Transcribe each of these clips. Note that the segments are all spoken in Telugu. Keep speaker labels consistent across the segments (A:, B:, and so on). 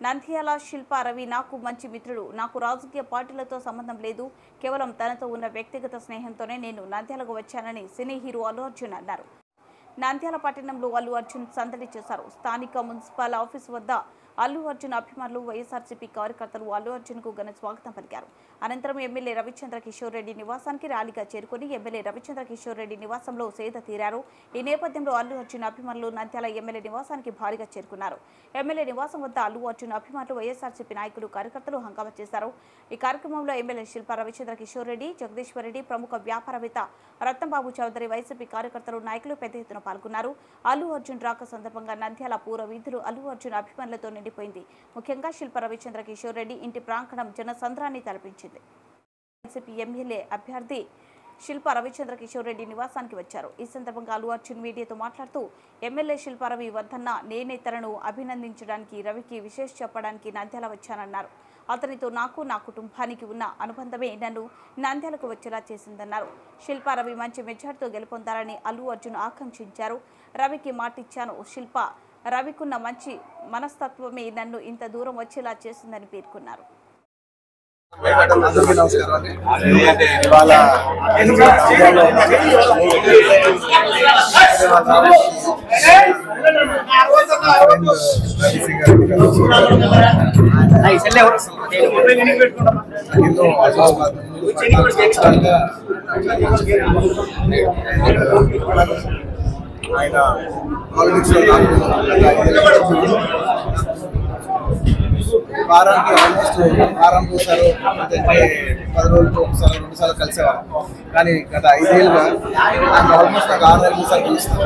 A: నంద్యాల శిల్ప రవి నాకు మంచి మిత్రుడు. నాకు రాజకీయ పార్టీలతో సంబంధం లేదు. కేవలం తనతో ఉన్న వ్యక్తిగత స్నేహంతోనే నేను నంద్యాలకు వచ్చానని సినీ హీరో అల్లు అర్జున్ అన్నారు. నంద్యాల పట్టణంలో అల్లు అర్జున్ సందడి చేశారు. స్థానిక మున్సిపల్ ఆఫీసు వద్ద అల్లు అర్జున్ అభిమానులు, వైఎస్ఆర్సీపీ కార్యకర్తలు అల్లు అర్జున్ కు ఘన స్వాగతం పలికారు. అనంతరం ఎమ్మెల్యే రవిచంద్ర కిషోర్ రెడ్డి నివాసానికి ర్యాలీగా చేరుకుని ఎమ్మెల్యే రవిచంద్ర కిషోర్ రెడ్డి నివాసంలో సేద తీరారు. ఈ నేపథ్యంలో అల్లు అర్జున్ అభిమానులు నంద్యాల ఎమ్మెల్యే నివాసానికి భారీగా చేరుకున్నారు. ఎమ్మెల్యే నివాసం వద్ద అల్లు అర్జున్ అభిమానులు, వైఎస్ఆర్సీపీ నాయకులు, కార్యకర్తలు హంగామా చేశారు. ఈ కార్యక్రమంలో ఎమ్మెల్యే శిల్ప రవిచంద్ర కిషోర్ రెడ్డి, జగదీశ్వర్ రెడ్డి, ప్రముఖ వ్యాపారవేత్త రత్నంబాబు చౌదరి, వైసీపీ కార్యకర్తలు, నాయకులు పెద్ద ఎత్తున పాల్గొన్నారు. అల్లు అర్జున్ రాక సందర్భంగా నంద్యాల పూర్వ వీధులు అల్లు అర్జున్ అభిమానులతో నిండిపోయింది. ముఖ్యంగా శిల్ప రవిచంద్ర కిషోర్ రెడ్డి ఇంటి ప్రాంగణం జనసంద్రాన్ని తలపించింది. వైసీపీ ఎమ్మెల్యే అభ్యర్థి శిల్ప రవిచంద్ర కిషోర్ రెడ్డి నివాసానికి వచ్చారు. ఈ సందర్భంగా అల్లు అర్జున్ మీడియాతో మాట్లాడుతూ, ఎమ్మెల్యే శిల్ప రవి వద్దన్న నేనే తనను అభినందించడానికి, రవికి విశేష చెప్పడానికి నంద్యాల వచ్చానన్నారు. అతనితో నాకు, నా కుటుంబానికి ఉన్న అనుబంధమే నన్ను నంద్యాలకు వచ్చేలా చేసిందన్నారు. శిల్ప రవి మంచి మెజార్టీతో గెలుపొందాలని అల్లు అర్జున్ ఆకాంక్షించారు. రవికి మాటిచ్చాను. శిల్ప రవికున్న మంచి మనస్తత్వమే నన్ను ఇంత దూరం వచ్చేలా చేసిందని పేర్కొన్నారు.
B: అందరికీ నమస్కారం అండి. ఆయన పాలిటిక్స్ వారానికి ఆల్మోస్ట్ వారం చూసారు, 10 రోజులతో ఒకసారి 2 సార్లు కలిసేవారు. కానీ గత 5 ఏళ్ళుగా ఆయన ఆల్మోస్ట్ నాకు 6 నెలలు సార్లు కలుస్తాను.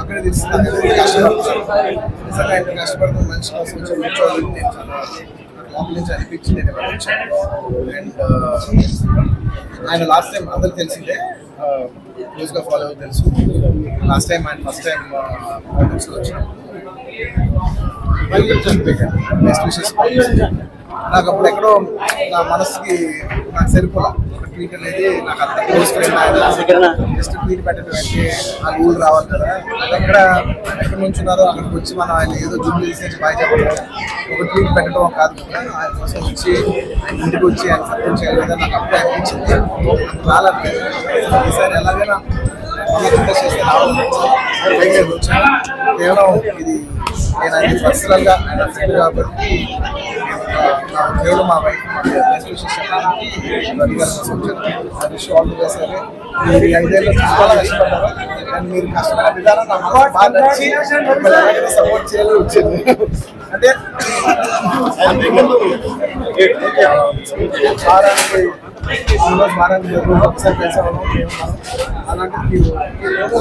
B: అక్కడ తెలిసింది కష్టపడుతున్నాను. నిజంగా ఆయన కష్టపడుతున్న మనిషి కోసం కూర్చోవాలని నేను చాలా లోపల నుంచి అనిపించింది. నేను వచ్చాను. అండ్ ఆయన లాస్ట్ టైం అందరికి తెలిసిందే, క్లోజ్గా ఫాలో అవ్వ తెలుసు. లాస్ట్ టైం ఆయన ఫస్ట్ టైం పాలిటిక్స్లో వచ్చినప్పుడు బెస్ట్ విషెస్. నాకు అప్పుడు ఎక్కడో నా మనసుకి నాకు సరిపోలా. ఒక ట్వీట్ అనేది నాకు అంత క్లోజ్ ఫ్రెండ్ ఆయన జస్ట్ ట్వీట్ పెట్టడం అంటే ఆ ఊళ్ళు రావాలి కదా, ఎక్కడ నుంచున్నారో అక్కడికి వచ్చి మనం ఆయన ఏదో జూబ్లీ నుంచి బాగా చెప్పడం, ఒక ట్వీట్ పెట్టడం కాదు కదా, ఆయన కోసం వచ్చి ఆయన ఇంటికి వచ్చి ఆయన సపోర్ట్ చేయాలి కదా నాకు అప్పుడే అనిపించింది. చాలా ఈసారి ఎలాగైనా చేస్తే వచ్చాను. కేవలం ఇది నేను ఆయన పర్సనల్గా ఆయన ఫ్రెండ్ కాబట్టి కేవలం మా వైఫ్ బెస్ట్ విషెస్ సరే. మీరు 5 ఏళ్ళు చాలా కష్టపడ్డారు. అండ్ మీరు కష్టపడే విధానం నాకు బాగా నచ్చి సపోర్ట్ చేయాలని వచ్చింది. అంటే వారానికి ఒకసారి కలిసేవాళ్ళం. అలాంటి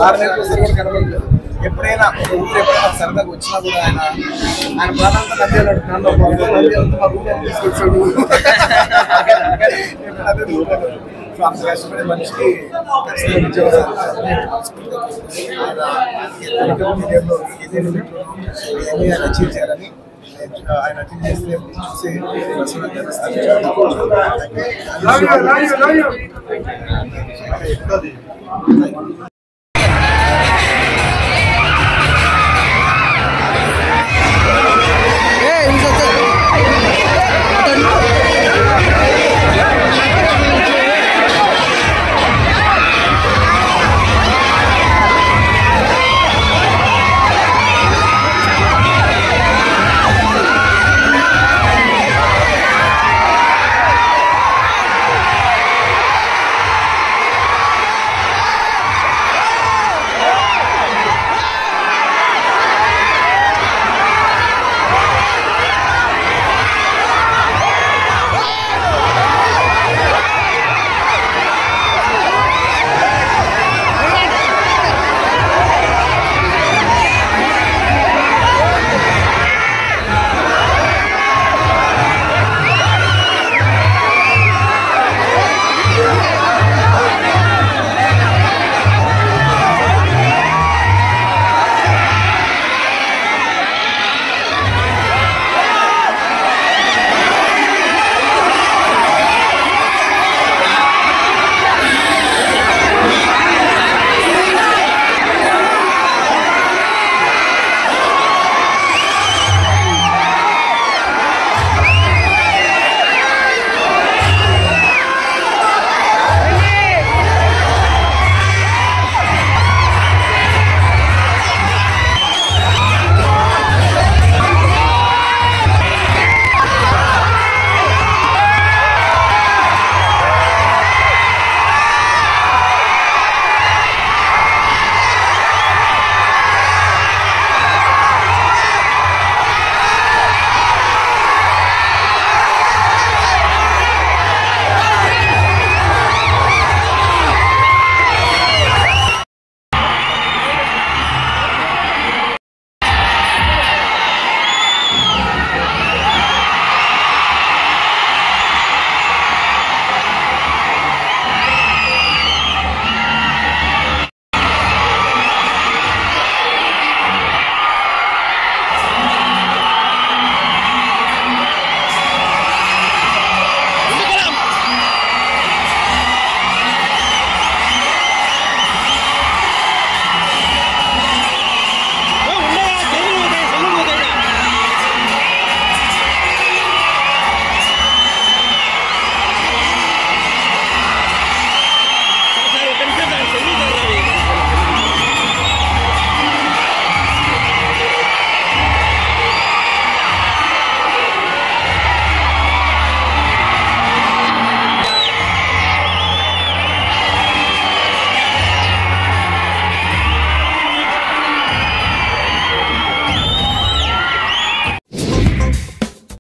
B: 6 నెలలు ఒకసారి కూడా కనబడలేదు. ఎప్పుడైనా ఒక ఊరు ఎప్పుడైనా సరదాగా వచ్చినా కూడా ఆయన ప్రాణాంతా నంద్యాల నన్ను మా ఊళ్ళో తీసుకొచ్చాడు. అంత కష్టపడే మనిషికి మీడియంలో అచీవ్ చేయాలని ఆయన అచీవ్ చేస్తే చూసి